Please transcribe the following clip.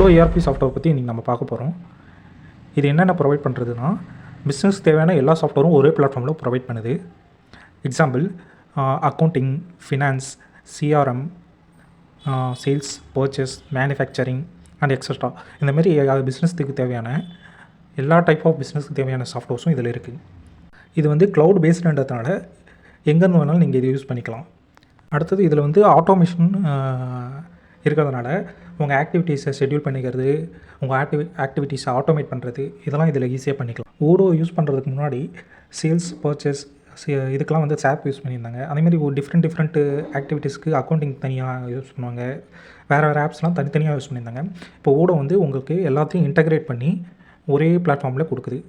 ஓடோ ERP software பற்றி இன்றைக்கி நம்ம பார்க்க போகிறோம். இது என்னென்ன ப்ரொவைட் பண்ணுறதுன்னா, பிஸ்னஸ் தேவையான எல்லா சாஃப்ட்வேரும் ஒரே பிளாட்ஃபார்மில் ப்ரொவைட் பண்ணுது. Example accounting, finance, CRM, sales, purchase, manufacturing and extra. இந்த மாதிரி பிஸ்னஸுக்கு தேவையான எல்லா டைப் ஆஃப் பிஸ்னஸுக்கு தேவையான சாஃப்ட்வேர்ஸும் இதில் இருக்குது. இது வந்து க்ளவுட் பேஸ்டுன்றதுனால எங்கேருந்து வேணாலும் நீங்கள் இதை யூஸ் பண்ணிக்கலாம். அடுத்தது இதில் வந்து ஆட்டோமேஷன் இருக்கிறதுனால உங்கள் ஆக்டிவிட்டீஸை ஷெட்யூல் பண்ணிக்கிறது, உங்கள் ஆக்டிவிட்டீஸை ஆட்டோமேட் பண்ணுறது, இதெல்லாம் இதில் ஈஸியாக பண்ணிக்கலாம். ஓடோ யூஸ் பண்ணுறதுக்கு முன்னாடி சேல்ஸ், பர்ச்சேஸ் இதுக்கெலாம் வந்து SAP யூஸ் பண்ணியிருந்தாங்க. அதேமாதிரி ஒரு டிஃப்ரெண்ட் ஆக்டிவிட்டீஸ்க்கு அக்கௌண்டிங் தனியாக யூஸ் பண்ணுவாங்க. வேறு ஆப்ஸ்லாம் தனித்தனியாக யூஸ் பண்ணியிருந்தாங்க. இப்போ ஓடோ வந்து உங்களுக்கு எல்லாத்தையும் இன்டகிரேட் பண்ணி ஒரே பிளாட்ஃபார்மில் கொடுக்குது.